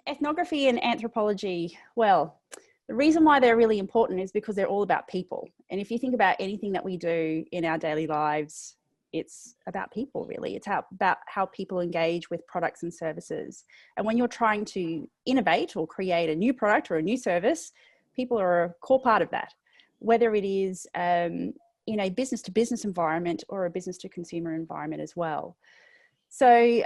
Ethnography and anthropology, well, the reason why they're really important is because they're all about people. And if you think about anything that we do in our daily lives, it's about people, really. It's about how people engage with products and services. And when you're trying to innovate or create a new product or a new service, people are a core part of that, whether it is in a business to business environment or a business to consumer environment as well. So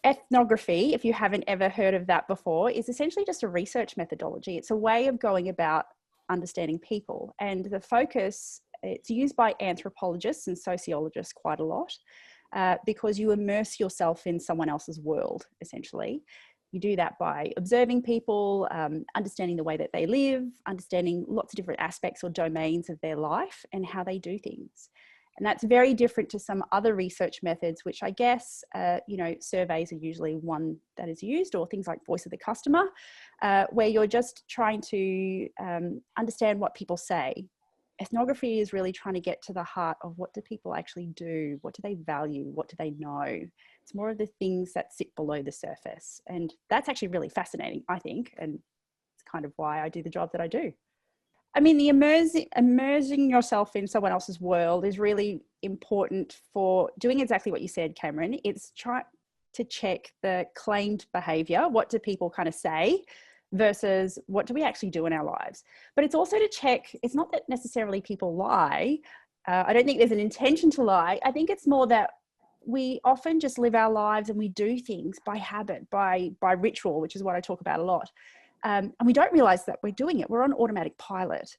ethnography, if you haven't ever heard of that before, is essentially just a research methodology. It's a way of going about understanding people, and the focus, it's used by anthropologists and sociologists quite a lot because you immerse yourself in someone else's world, essentially. You do that by observing people, understanding the way that they live, understanding lots of different aspects or domains of their life and how they do things. And that's very different to some other research methods, which I guess, surveys are usually one that is used, or things like voice of the customer, where you're just trying to understand what people say. Ethnography is really trying to get to the heart of what do people actually do? What do they value? What do they know? It's more of the things that sit below the surface. And that's actually really fascinating, I think. And it's kind of why I do the job that I do. I mean, the immersing yourself in someone else's world is really important for doing exactly what you said, Cameron. It's trying to check the claimed behavior. What do people kind of say versus what do we actually do in our lives? But it's also to check, it's not that necessarily people lie. I don't think there's an intention to lie. I think it's more that we often just live our lives and we do things by habit, by ritual, which is what I talk about a lot. And we don't realize that we're doing it. We're on automatic pilot.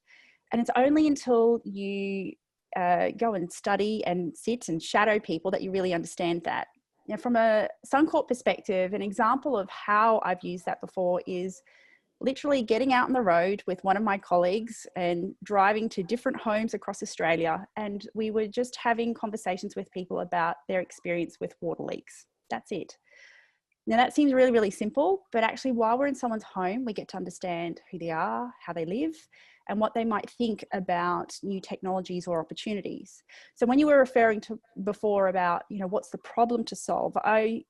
And it's only until you go and study and sit and shadow people that you really understand that. Now, from a Suncorp perspective, an example of how I've used that before is literally getting out on the road with one of my colleagues and driving to different homes across Australia. And we were just having conversations with people about their experience with water leaks. That's it. Now that seems really, really simple, but actually while we're in someone's home, we get to understand who they are, how they live, and what they might think about new technologies or opportunities. So when you were referring to before about, what's the problem to solve, I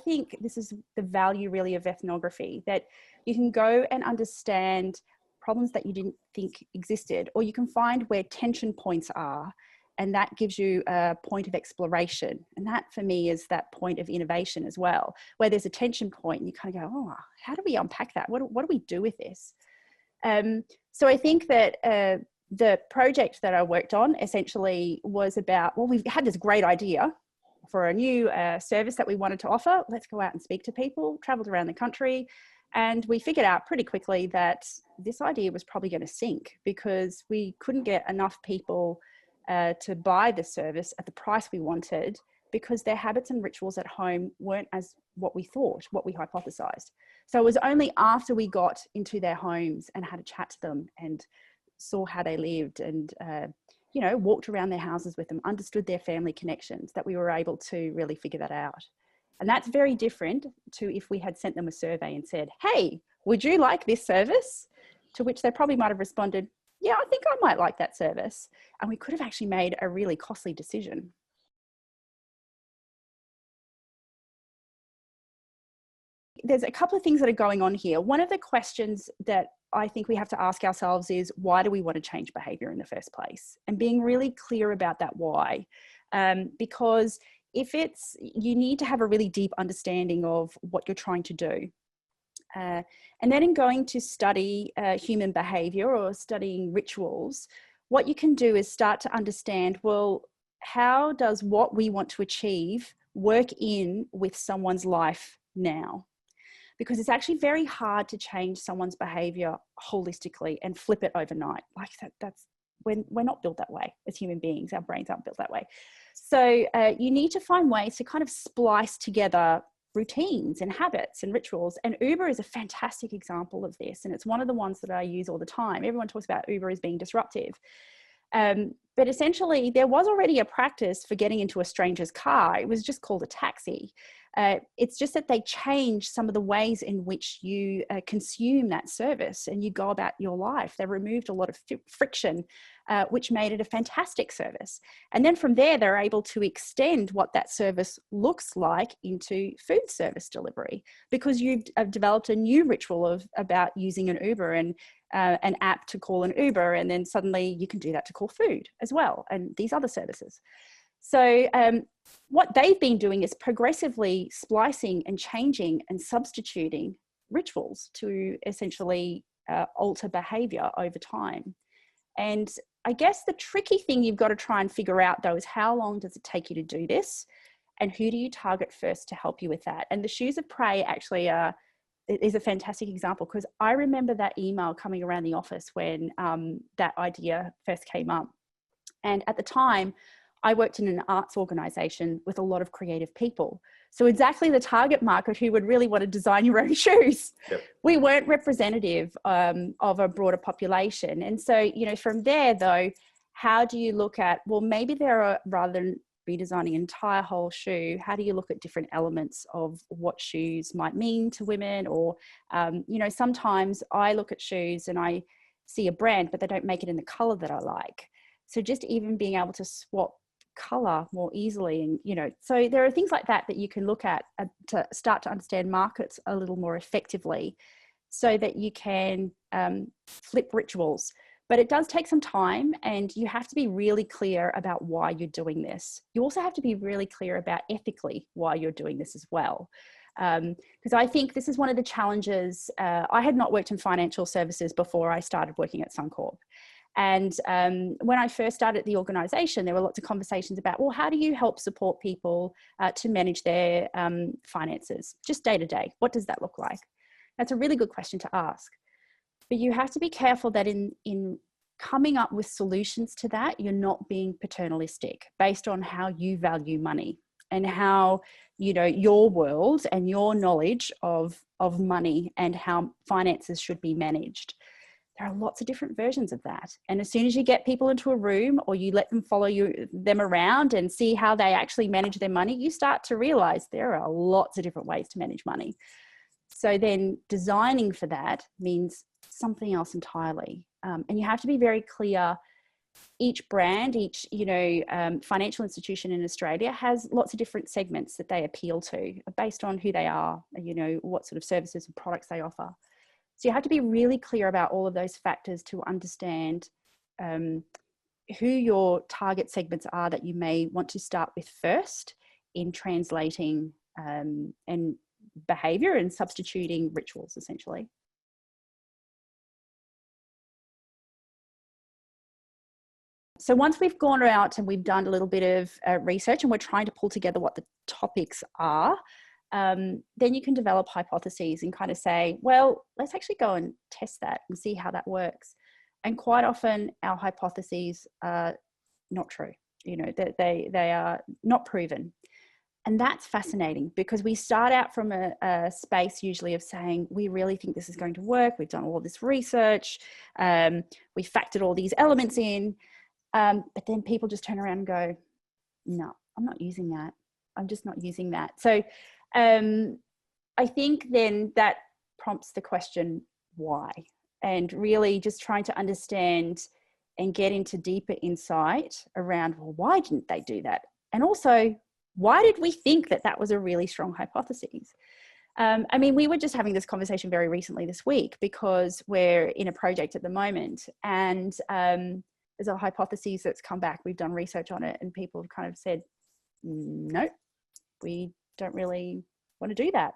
think this is the value really of ethnography, that you can go and understand problems that you didn't think existed, or you can find where tension points are. And that gives you a point of exploration. And that for me is that point of innovation as well, where there's a tension point and you kind of go, oh, how do we unpack that? What do we do with this? So I think that the project that I worked on essentially was about, well, we've had this great idea for a new service that we wanted to offer. Let's go out and speak to people, traveled around the country. And we figured out pretty quickly that this idea was probably going to sink because we couldn't get enough people to buy the service at the price we wanted because their habits and rituals at home weren't as what we thought, what we hypothesized. So it was only after we got into their homes and had a chat to them and saw how they lived and, walked around their houses with them, understood their family connections, that we were able to really figure that out. And that's very different to if we had sent them a survey and said, hey, would you like this service? To which they probably might have responded, yeah, I think I might like that service. And we could have actually made a really costly decision. There's a couple of things that are going on here. One of the questions that I think we have to ask ourselves is, why do we want to change behavior in the first place? And being really clear about that why. Because you need to have a really deep understanding of what you're trying to do. And then in going to study human behavior or studying rituals, what you can do is start to understand, well, how does what we want to achieve work in with someone's life now? Because it's actually very hard to change someone's behavior holistically and flip it overnight. Like we're not built that way as human beings. Our brains aren't built that way. So you need to find ways to kind of splice together routines and habits and rituals. And Uber is a fantastic example of this. And it's one of the ones that I use all the time. Everyone talks about Uber as being disruptive. But essentially, there was already a practice for getting into a stranger's car. It was just called a taxi. It's just that they changed some of the ways in which you consume that service and you go about your life. They removed a lot of friction, which made it a fantastic service. And then from there, they're able to extend what that service looks like into food service delivery, because you've developed a new ritual about using an Uber and an app to call an Uber, and then suddenly you can do that to call food as well, and these other services. So what they've been doing is progressively splicing and changing and substituting rituals to essentially alter behavior over time. And I guess the tricky thing you've got to try and figure out, though, is how long does it take you to do this, and who do you target first to help you with that? And the shoes of prey actually is a fantastic example, because I remember that email coming around the office when that idea first came up. And at the time, I worked in an arts organization with a lot of creative people. So exactly the target market who would really want to design your own shoes. Yep. We weren't representative of a broader population. And so, you know, from there though, how do you look at, well, maybe there are, rather than redesigning an entire whole shoe, how do you look at different elements of what shoes might mean to women? Or, you know, sometimes I look at shoes and I see a brand, but they don't make it in the color that I like. So just even being able to swap color more easily, and you know, so there are things like that that you can look at to start to understand markets a little more effectively, so that you can flip rituals. But it does take some time, and you have to be really clear about why you're doing this. You also have to be really clear about ethically why you're doing this as well. Because I think this is one of the challenges. I had not worked in financial services before I started working at Suncorp. And when I first started the organization, there were lots of conversations about, well, how do you help support people to manage their finances, just day to day? What does that look like? That's a really good question to ask. But you have to be careful that in coming up with solutions to that, you're not being paternalistic based on how you value money and how, you know, your world and your knowledge of money and how finances should be managed. There are lots of different versions of that. And as soon as you get people into a room, or you let them follow them around and see how they actually manage their money, you start to realize there are lots of different ways to manage money. So then designing for that means something else entirely. And you have to be very clear. Each brand, each, you know, financial institution in Australia has lots of different segments that they appeal to based on who they are, you know, what sort of services and products they offer. So you have to be really clear about all of those factors to understand who your target segments are that you may want to start with first in translating and behavior and substituting rituals, essentially. So once we've gone out and we've done a little bit of research and we're trying to pull together what the topics are, then you can develop hypotheses and kind of say, well, let's actually go and test that and see how that works. And quite often our hypotheses are not true, you know, that they are not proven. And that's fascinating, because we start out from a space usually of saying, we really think this is going to work. We've done all this research. We factored all these elements in. But then people just turn around and go, no, I'm not using that. I'm just not using that. So I think then that prompts the question, why? And really just trying to understand and get into deeper insight around, well, why didn't they do that? And also, why did we think that that was a really strong hypothesis? I mean, we were just having this conversation very recently this week, because we're in a project at the moment, and there's a hypothesis that's come back. We've done research on it, and people have kind of said, no, we don't really want to do that.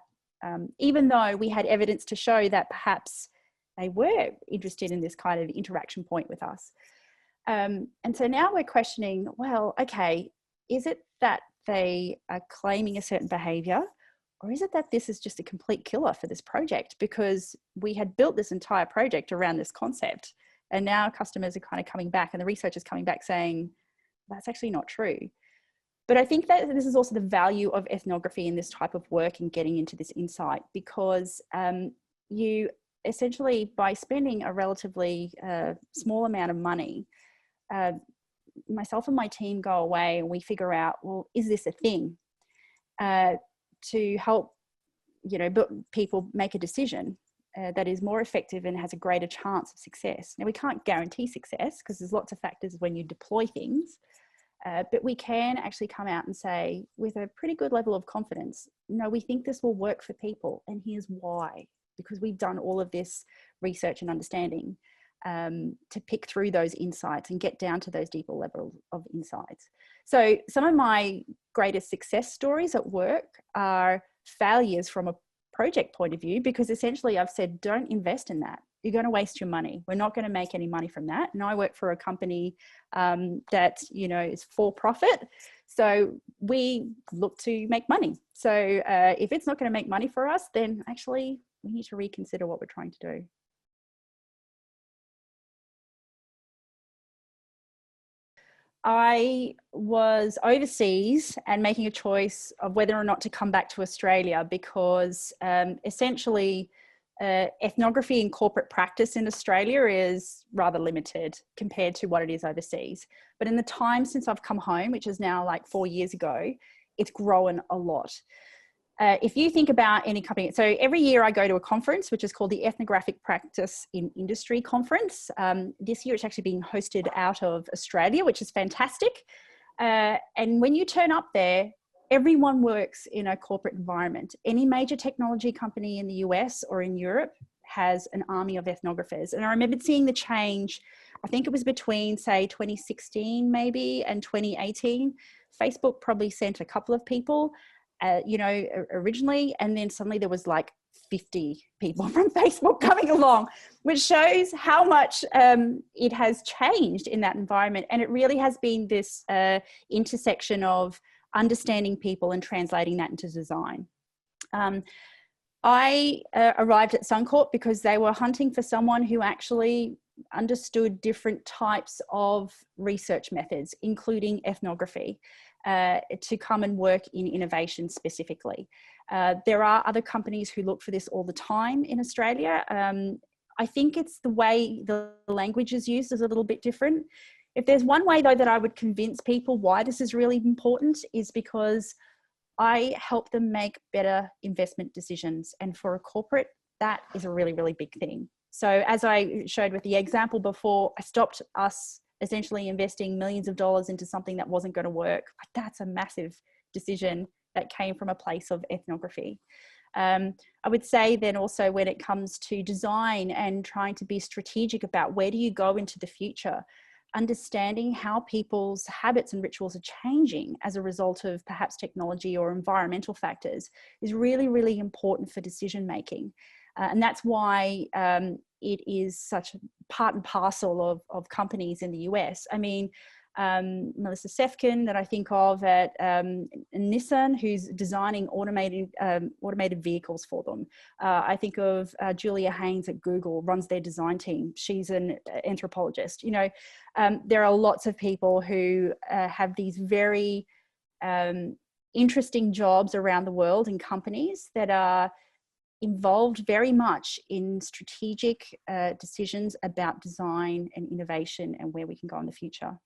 Even though we had evidence to show that perhaps they were interested in this kind of interaction point with us. And so now we're questioning, well, okay, is it that they are claiming a certain behavior, or is it that this is just a complete killer for this project? Because we had built this entire project around this concept, and now customers are kind of coming back, and the research is coming back saying, that's actually not true. But I think that this is also the value of ethnography in this type of work and getting into this insight, because you essentially, by spending a relatively small amount of money, myself and my team go away and we figure out, well, is this a thing? To help, you know, people make a decision that is more effective and has a greater chance of success. Now, we can't guarantee success because there's lots of factors when you deploy things, but we can actually come out and say with a pretty good level of confidence, no, we think this will work for people, and here's why. Because we've done all of this research and understanding to pick through those insights and get down to those deeper levels of insights. So some of my greatest success stories at work are failures from a project point of view, because essentially I've said, don't invest in that. You're going to waste your money. We're not going to make any money from that. And I work for a company that, you know, is for profit. So we look to make money. So if it's not going to make money for us, then actually we need to reconsider what we're trying to do. I was overseas and making a choice of whether or not to come back to Australia, because essentially ethnography in corporate practice in Australia is rather limited compared to what it is overseas. But in the time since I've come home, which is now like 4 years ago, it's grown a lot. If you think about any company, so every year I go to a conference, which is called the Ethnographic Practice in Industry Conference. This year it's actually being hosted out of Australia, which is fantastic. And when you turn up there, everyone works in a corporate environment. Any major technology company in the US or in Europe has an army of ethnographers. And I remember seeing the change, I think it was between, say, 2016 maybe and 2018. Facebook probably sent a couple of people, you know, originally, and then suddenly there was like 50 people from Facebook coming along, which shows how much it has changed in that environment. And it really has been this intersection of understanding people and translating that into design. I arrived at Suncorp because they were hunting for someone who actually understood different types of research methods, including ethnography, to come and work in innovation specifically. There are other companies who look for this all the time in Australia. I think it's the way the language is used is a little bit different. If there's one way though that I would convince people why this is really important, is because I help them make better investment decisions. And for a corporate, that is a really, really big thing. So as I showed with the example before, I stopped us essentially investing millions of dollars into something that wasn't going to work. That's a massive decision that came from a place of ethnography. I would say then also when it comes to design and trying to be strategic about where do you go into the future, understanding how people's habits and rituals are changing as a result of perhaps technology or environmental factors is really, really important for decision making. And that's why it is such a part and parcel of companies in the US. I mean, Melissa Sefkin that I think of at Nissan, who's designing automated vehicles for them. I think of Julia Haynes at Google, runs their design team. She's an anthropologist. You know, there are lots of people who have these very interesting jobs around the world in companies that are involved very much in strategic decisions about design and innovation and where we can go in the future.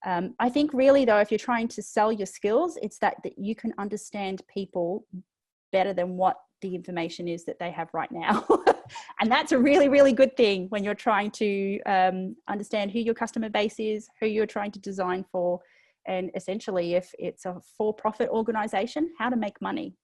I think really though, if you're trying to sell your skills, it's that you can understand people better than what the information is that they have right now. And that's a really, really good thing when you're trying to understand who your customer base is, who you're trying to design for, and essentially if it's a for-profit organization, how to make money.